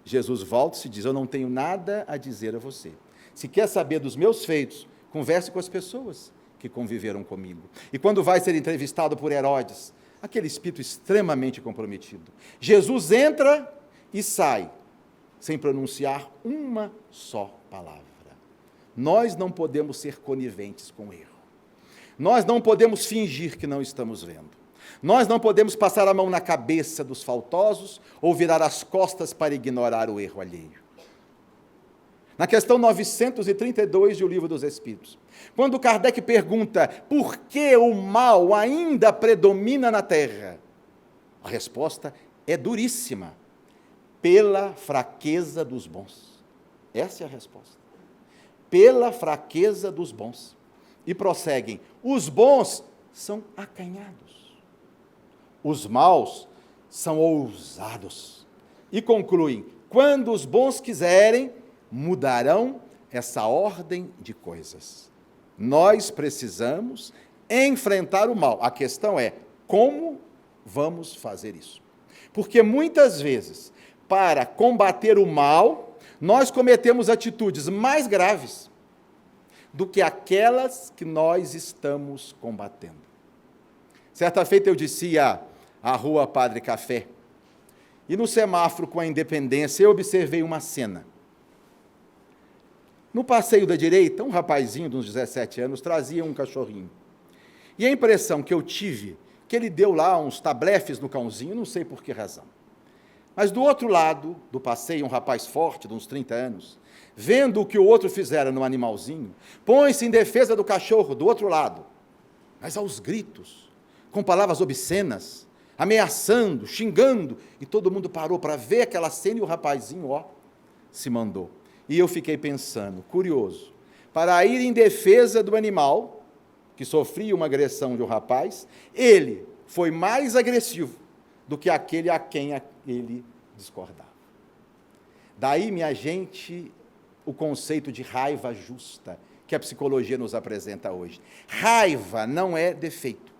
Jesus volta e diz, eu não tenho nada a dizer a você, Se quer saber dos meus feitos, converse com as pessoas que conviveram comigo. E quando vai ser entrevistado por Herodes, aquele espírito extremamente comprometido, Jesus entra e sai, sem pronunciar uma só palavra. Nós não podemos ser coniventes com o erro. Nós não podemos fingir que não estamos vendo. Nós não podemos passar a mão na cabeça dos faltosos ou virar as costas para ignorar o erro alheio. Na questão 932 do Livro dos Espíritos, quando Kardec pergunta por que o mal ainda predomina na Terra, a resposta é duríssima: pela fraqueza dos bons. Essa é a resposta. Pela fraqueza dos bons. E prosseguem: os bons são acanhados, os maus são ousados. E concluem: quando os bons quiserem, mudarão essa ordem de coisas. Nós precisamos enfrentar o mal. A questão é, como vamos fazer isso? Porque muitas vezes, para combater o mal, nós cometemos atitudes mais graves do que aquelas que nós estamos combatendo. Certa feita eu descia a rua Padre Café, e no semáforo com a Independência eu observei uma cena. No passeio da direita, um rapazinho de uns 17 anos trazia um cachorrinho. E a impressão que eu tive, que ele deu lá uns tablefes no cãozinho, não sei por que razão. Mas do outro lado do passeio, um rapaz forte, de uns 30 anos, vendo o que o outro fizera no animalzinho, põe-se em defesa do cachorro do outro lado, mas aos gritos, com palavras obscenas, ameaçando, xingando, e todo mundo parou para ver aquela cena e o rapazinho, se mandou. E eu fiquei pensando, curioso, para ir em defesa do animal, que sofria uma agressão de um rapaz, ele foi mais agressivo do que aquele a quem ele discordava. Daí, minha gente, o conceito de raiva justa que a psicologia nos apresenta hoje. Raiva não é defeito.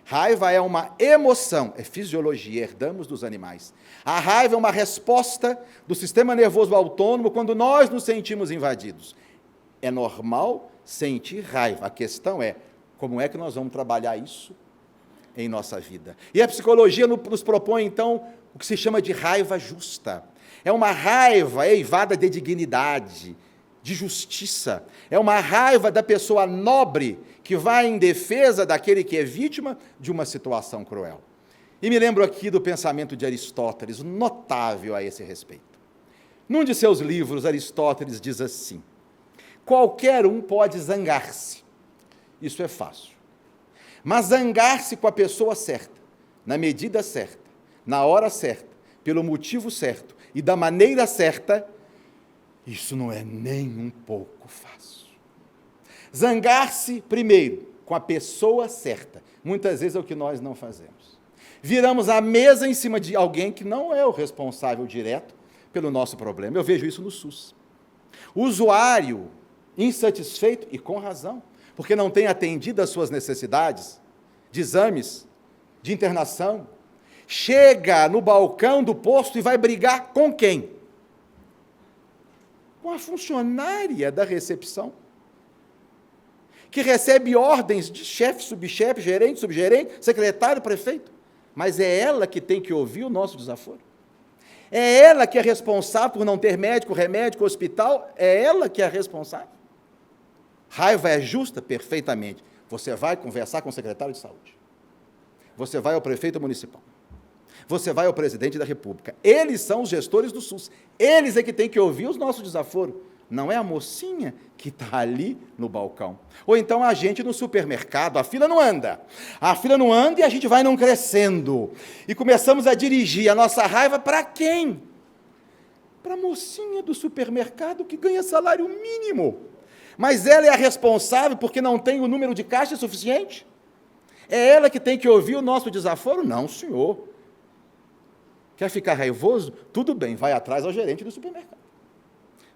Raiva é uma emoção, é fisiologia, herdamos dos animais. A raiva é uma resposta do sistema nervoso autônomo quando nós nos sentimos invadidos. É normal sentir raiva. A questão é, como é que nós vamos trabalhar isso em nossa vida? E a psicologia nos propõe, então, o que se chama de raiva justa. É uma raiva eivada de dignidade, de justiça. É uma raiva da pessoa nobre que vai em defesa daquele que é vítima de uma situação cruel. E me lembro aqui do pensamento de Aristóteles, notável a esse respeito. Num de seus livros, Aristóteles diz assim: qualquer um pode zangar-se, isso é fácil, mas zangar-se com a pessoa certa, na medida certa, na hora certa, pelo motivo certo e da maneira certa, isso não é nem um pouco fácil. Zangar-se, primeiro, com a pessoa certa. Muitas vezes é o que nós não fazemos. Viramos a mesa em cima de alguém que não é o responsável direto pelo nosso problema. Eu vejo isso no SUS. O usuário insatisfeito, e com razão, porque não tem atendido às suas necessidades de exames, de internação, chega no balcão do posto e vai brigar com quem? Com a funcionária da recepção, que recebe ordens de chefe, subchefe, gerente, subgerente, secretário, prefeito, mas é ela que tem que ouvir o nosso desaforo. É ela que é responsável por não ter médico, remédio, hospital, é ela que é a responsável. Raiva é justa? Perfeitamente. Você vai conversar com o secretário de saúde. Você vai ao prefeito municipal. Você vai ao presidente da República. Eles são os gestores do SUS. Eles é que têm que ouvir os nossos desaforos. Não é a mocinha que está ali no balcão. Ou então a gente no supermercado, a fila não anda. A fila não anda e a gente vai não crescendo. E começamos a dirigir a nossa raiva para quem? Para a mocinha do supermercado que ganha salário mínimo. Mas ela é a responsável porque não tem o número de caixa suficiente? É ela que tem que ouvir o nosso desaforo? Não, senhor. Quer ficar raivoso? Tudo bem, vai atrás ao gerente do supermercado.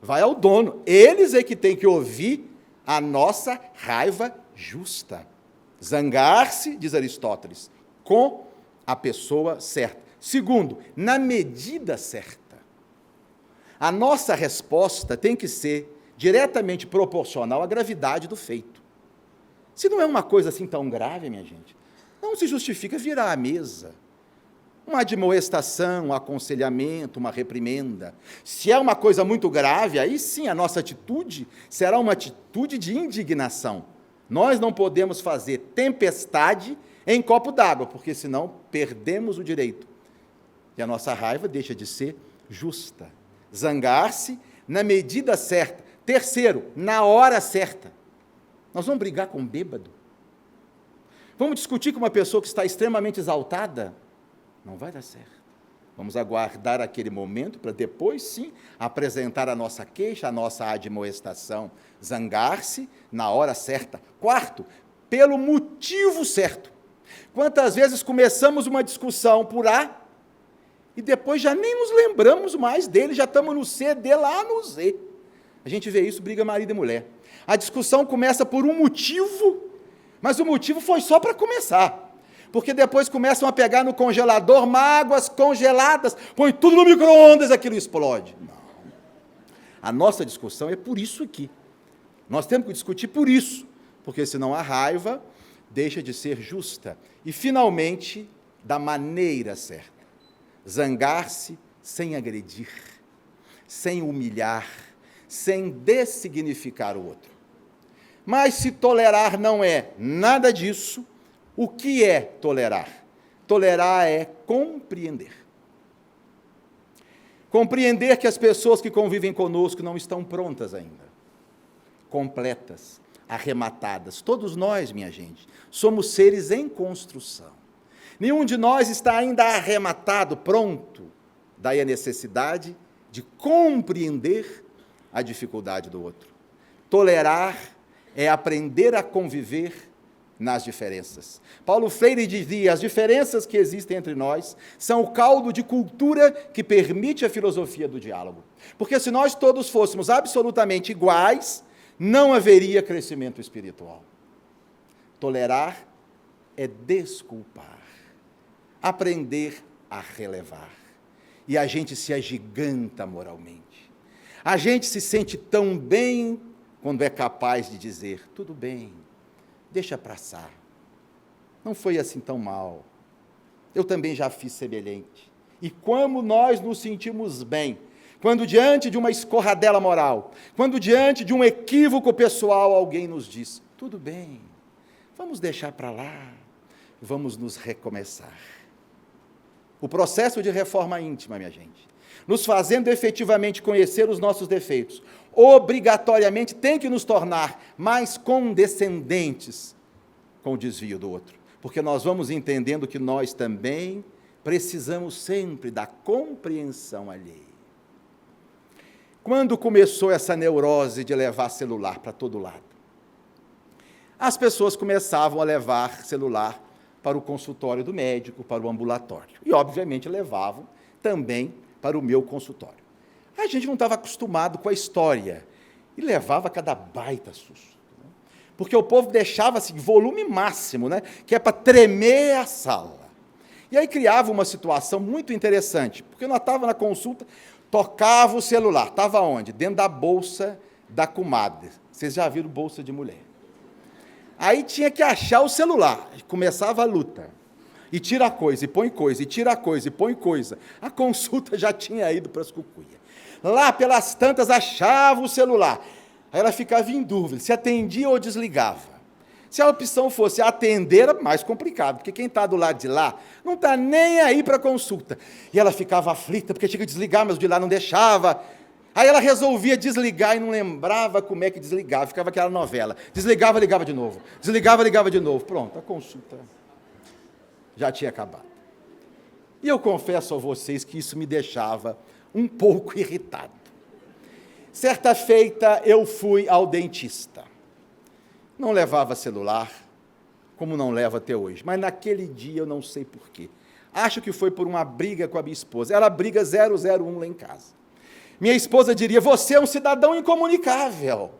Vai ao dono. Eles é que têm que ouvir a nossa raiva justa. Zangar-se, diz Aristóteles, com a pessoa certa. Segundo, na medida certa. A nossa resposta tem que ser diretamente proporcional à gravidade do feito. Se não é uma coisa assim tão grave, minha gente, não se justifica virar a mesa. Uma admoestação, um aconselhamento, uma reprimenda. Se é uma coisa muito grave, aí sim a nossa atitude será uma atitude de indignação. Nós não podemos fazer tempestade em copo d'água, porque senão perdemos o direito. E a nossa raiva deixa de ser justa. Zangar-se na medida certa. Terceiro, na hora certa. Nós vamos brigar com um bêbado? Vamos discutir com uma pessoa que está extremamente exaltada? Não vai dar certo. Vamos aguardar aquele momento para depois, sim, apresentar a nossa queixa, a nossa admoestação. Zangar-se na hora certa. Quarto, pelo motivo certo. Quantas vezes começamos uma discussão por A e depois já nem nos lembramos mais dele, já estamos no C, de lá no Z. A gente vê isso, briga marido e mulher. A discussão começa por um motivo, mas o motivo foi só para começar. Porque depois começam a pegar no congelador mágoas congeladas, põe tudo no micro-ondas, aquilo explode. Não. A nossa discussão é por isso aqui. Nós temos que discutir por isso, porque senão a raiva deixa de ser justa. E, finalmente, da maneira certa. Zangar-se sem agredir, sem humilhar, sem dessignificar o outro. Mas se tolerar não é nada disso, o que é tolerar? Tolerar é compreender. Compreender que as pessoas que convivem conosco não estão prontas ainda, completas, arrematadas. Todos nós, minha gente, somos seres em construção. Nenhum de nós está ainda arrematado, pronto. Daí a necessidade de compreender a dificuldade do outro. Tolerar é aprender a conviver nas diferenças. Paulo Freire dizia: as diferenças que existem entre nós são o caldo de cultura que permite a filosofia do diálogo. Porque se nós todos fôssemos absolutamente iguais, não haveria crescimento espiritual. Tolerar é desculpar, aprender a relevar. E a gente se agiganta moralmente. A gente se sente tão bem quando é capaz de dizer: tudo bem, deixa passar. Não foi assim tão mal. Eu também já fiz semelhante. E como nós nos sentimos bem, quando diante de uma escorradela moral, quando diante de um equívoco pessoal, alguém nos diz: tudo bem, vamos deixar para lá, vamos nos recomeçar. O processo de reforma íntima, minha gente, nos fazendo efetivamente conhecer os nossos defeitos, obrigatoriamente tem que nos tornar mais condescendentes com o desvio do outro, porque nós vamos entendendo que nós também precisamos sempre da compreensão alheia. Quando começou essa neurose de levar celular para todo lado? As pessoas começavam a levar celular para o consultório do médico, para o ambulatório, e obviamente levavam também para o meu consultório. A gente não estava acostumado com a história e levava cada baita susto, né? Porque o povo deixava assim, volume máximo, né? Que é para tremer a sala. E aí criava uma situação muito interessante, porque nós estávamos na consulta, tocava o celular, estava onde? Dentro da bolsa da comadre. Vocês já viram bolsa de mulher? Aí tinha que achar o celular, começava a luta. E tira a coisa, e põe coisa, e tira a coisa, e põe coisa. A consulta já tinha ido para as cucuias. Lá pelas tantas achava o celular. Aí ela ficava em dúvida, se atendia ou desligava. Se a opção fosse atender, era mais complicado, porque quem está do lado de lá não está nem aí para a consulta. E ela ficava aflita, porque tinha que desligar, mas o de lá não deixava. Aí ela resolvia desligar e não lembrava como é que desligava, ficava aquela novela. Desligava, ligava de novo. Desligava, ligava de novo. Pronto, a consulta já tinha acabado. E eu confesso a vocês que isso me deixava um pouco irritado. Certa feita, eu fui ao dentista. Não levava celular, como não levo até hoje, mas naquele dia eu não sei porquê. Acho que foi por uma briga com a minha esposa. Era a briga 001 lá em casa. Minha esposa diria: você é um cidadão incomunicável.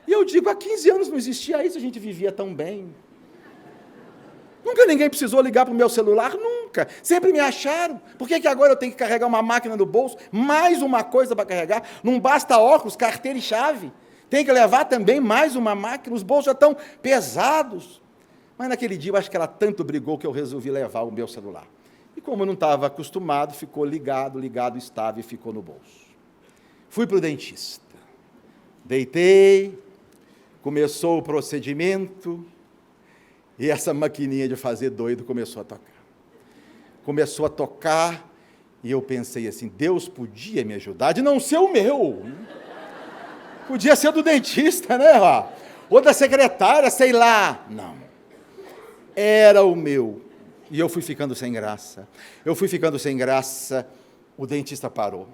E eu digo: há 15 anos não existia isso, a gente vivia tão bem. Nunca ninguém precisou ligar para o meu celular, nunca. Sempre me acharam. Por que agora eu tenho que carregar uma máquina no bolso? Mais uma coisa para carregar? Não basta óculos, carteira e chave. Tem que levar também mais uma máquina, os bolsos já estão pesados. Mas naquele dia, eu acho que ela tanto brigou que eu resolvi levar o meu celular. E como eu não estava acostumado, ficou ligado estava e ficou no bolso. Fui para o dentista. Deitei, começou o procedimento, e essa maquininha de fazer doido começou a tocar. Começou a tocar, e eu pensei assim, Deus podia me ajudar, de não ser o meu. Podia ser do dentista, né? Ou da secretária, sei lá. Não. Era o meu. E eu fui ficando sem graça. O dentista parou.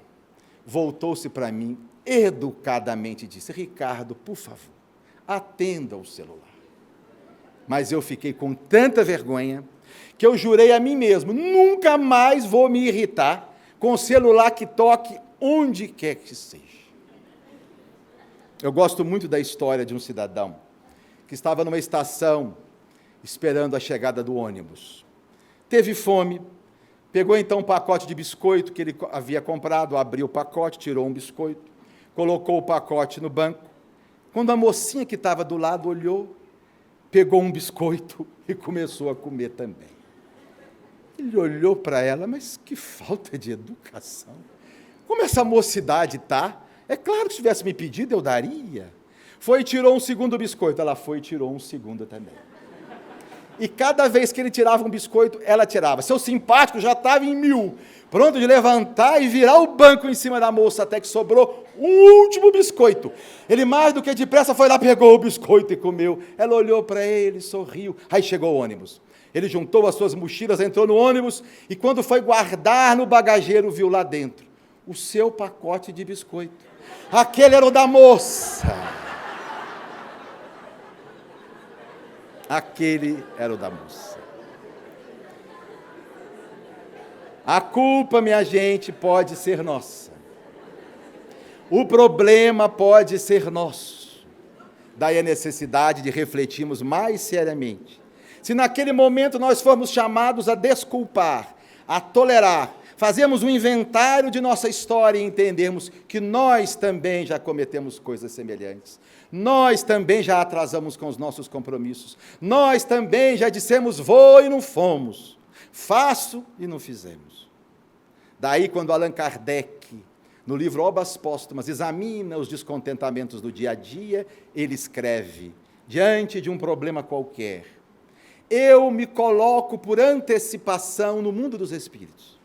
Voltou-se para mim, educadamente disse, Ricardo, por favor, atenda o celular. Mas eu fiquei com tanta vergonha que eu jurei a mim mesmo, nunca mais vou me irritar com o celular que toque onde quer que seja. Eu gosto muito da história de um cidadão que estava numa estação esperando a chegada do ônibus. Teve fome, pegou então um pacote de biscoito que ele havia comprado, abriu o pacote, tirou um biscoito, colocou o pacote no banco. Quando a mocinha que estava do lado olhou, pegou um biscoito e começou a comer também. Ele olhou para ela, mas que falta de educação. Como essa mocidade está? É claro que se tivesse me pedido, eu daria. Foi e tirou um segundo biscoito. Ela foi e tirou um segundo também. E cada vez que ele tirava um biscoito, ela tirava. Seu simpático já estava em 1000, pronto de levantar e virar o banco em cima da moça, até que sobrou o último biscoito. Ele, mais do que depressa, foi lá, pegou o biscoito e comeu. Ela olhou para ele, sorriu. Aí chegou o ônibus. Ele juntou as suas mochilas, entrou no ônibus, e quando foi guardar no bagageiro, viu lá dentro o seu pacote de biscoito. Aquele era o da moça. Aquele era o da moça. A culpa, minha gente, pode ser nossa. O problema pode ser nosso. Daí a necessidade de refletirmos mais seriamente. Se naquele momento nós formos chamados a desculpar, a tolerar, fazemos um inventário de nossa história e entendermos que nós também já cometemos coisas semelhantes. Nós também já atrasamos com os nossos compromissos. Nós também já dissemos vou e não fomos. Faço e não fizemos. Daí, quando Allan Kardec, no livro Obras Póstumas, examina os descontentamentos do dia a dia, ele escreve, diante de um problema qualquer, eu me coloco por antecipação no mundo dos espíritos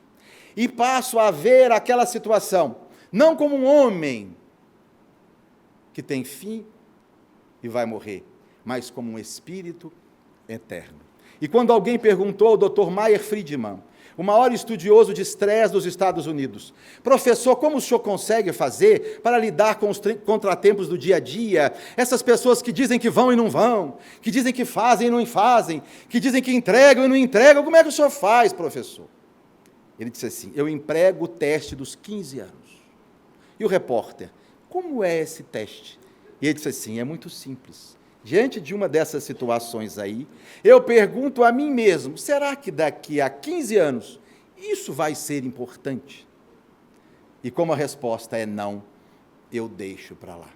e passo a ver aquela situação, não como um homem que tem fim e vai morrer, mas como um espírito eterno. E quando alguém perguntou ao Dr. Meyer Friedman, o maior estudioso de estresse dos Estados Unidos, professor, como o senhor consegue fazer para lidar com os contratempos do dia a dia, essas pessoas que dizem que vão e não vão, que dizem que fazem e não fazem, que dizem que entregam e não entregam, como é que o senhor faz, professor? Ele disse assim, eu emprego o teste dos 15 anos. E o repórter, como é esse teste? E ele disse assim, é muito simples. Diante de uma dessas situações aí, eu pergunto a mim mesmo, será que daqui a 15 anos isso vai ser importante? E como a resposta é não, eu deixo para lá.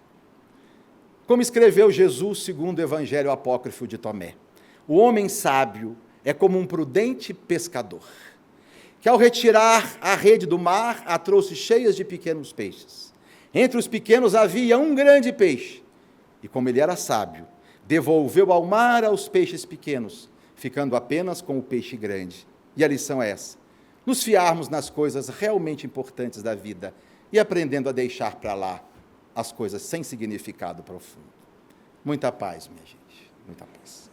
Como escreveu Jesus segundo o Evangelho Apócrifo de Tomé, o homem sábio é como um prudente pescador, que ao retirar a rede do mar, a trouxe cheias de pequenos peixes. Entre os pequenos havia um grande peixe, e como ele era sábio, devolveu ao mar aos peixes pequenos, ficando apenas com o peixe grande. E a lição é essa, nos fiarmos nas coisas realmente importantes da vida e aprendendo a deixar para lá as coisas sem significado profundo. Muita paz, minha gente, muita paz.